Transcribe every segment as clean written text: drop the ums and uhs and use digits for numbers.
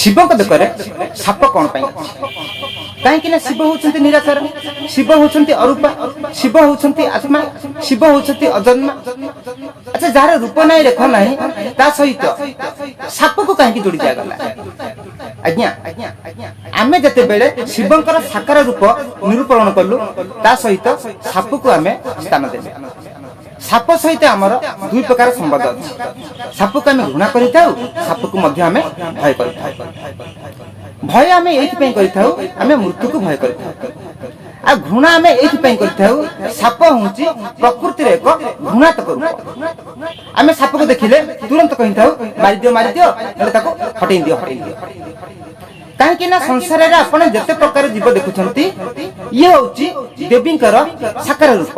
Shiv देखरे shop कौन कहीं शिव होती निराकार, शिव होती अरूपा, शिव होती आत्मा, शिव होती अजन्मा। अच्छा जार रूप ना रेख ना ता सहित साप को कहीं जोड़ी दिगला। आज्ञा आमे जते बेले शिवंकर साकार रूप निरूपण कलु ता सहित साप को आमे स्थान देले। साप सहित आमर दुई प्रकार संबंध अच्छे। साप को आम घृणा कर साप को भय कर भय आम ये मृत्यु को भय कर घृणा आम ये साप हूँ प्रकृति एक घृणात्मक रूप। आम साप को देखिले तुरंत कही था मारी दियो हटई दियो कहीं संसार में आप जिते प्रकार जीव देखुंट ये हूँ देवींकर साकार रूप,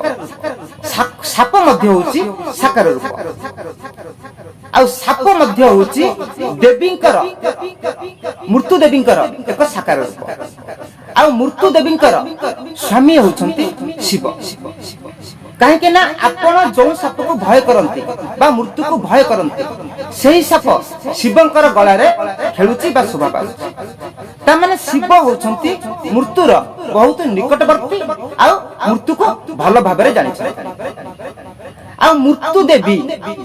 साप हूँ साकार रूप आ साप हूँ देवींकर मृत्यु देवींकर एक साकार रूप आ मृत्यु देवींकर स्वामी होउछंती शिव। कहीं आपण जो साप को भय करती बा मृत्यु को भय करती से साप शिवंकर गलारे खेलुची बा शोभा पाउची। तामाने शिव होउछंती मृत्युर बहुत निकटवर्ती आ मृत्यु को भल भाबरे जानि आ मृत्यु देवी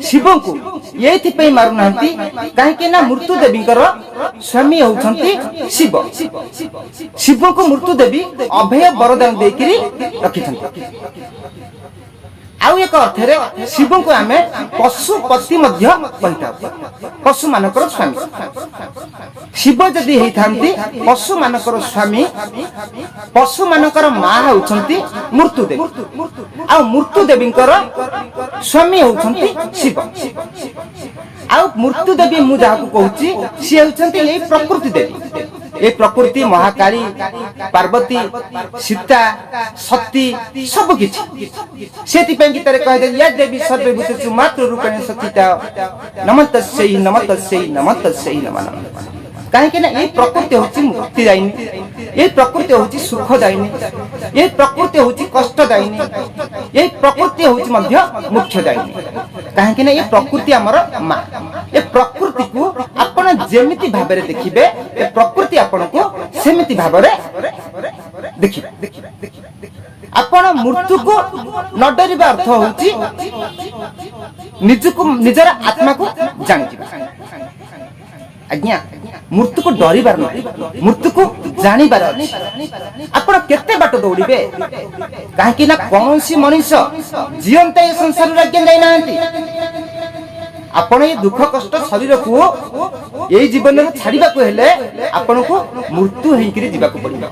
शिव को ये मारू ना कहीं मृत्यु देवींकर स्वामी होउछंती शिव। शिव को मृत्यु देवी अभय वरदान देकरी रखिछंती। आउ एक अर्थरे शिव को आमे पशुपति मध्य कहिता पशु मानकर स्वामी। शिव जदि हेई थांती पशु मानकर स्वामी, पशु मानकर मां होउछंती मृत्यु देवी आ मृत्यु देवींकर स्वामी होउछंती शिव। आ मृत्यु देवी मु जाहा को कहूची सी होउछंती एई प्रकृति देवी। ए प्रकृति महाकाली, पार्वती, सीता, सती सब किछि सेति पे गीत रे कह दे या देवी सर्वभूतेषु मात्र रूपेण सतिता नमस्तस्यै नमस्तस्यै नमस्तस्यै नमः। कहीं ये प्रकृति हूँ मुक्तिदायिनी, ये प्रकृति हूँ सुखदायिनी, ये प्रकृति हूँ कष्टदायिनी, ये प्रकृति हूँ मुख्यदायिनी। कहीं ये प्रकृति आमर माँ। ये प्रकृति को आपण जेमिति भाबरे देखिबे, ये प्रकृति आपण को सेमिति भाबरे देखिबे। आपण मृत्यु को न डरिबा अर्थ होउची निजर आत्मा को जानि। आज्ञा मृत्यु को डरिबार नहीं, मृत्यु को जानिबार अछि। आपण केते बाट दौड़िबे काहे ना कोनोसी मनुष्य जीवंत ए संसार राज्य जाई नांती। आपण ये दुख कष्ट शरीर को ए जीवन में छाड़ीबा को हेले आपण को मृत्यु हेकरी जीवा को पड़िबा।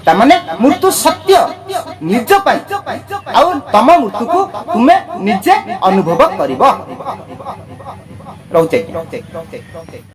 ता माने मृत्यु सत्य निज पई आ तम मृत्यु को तुमे निजे अनुभव करिबो। रहउचे।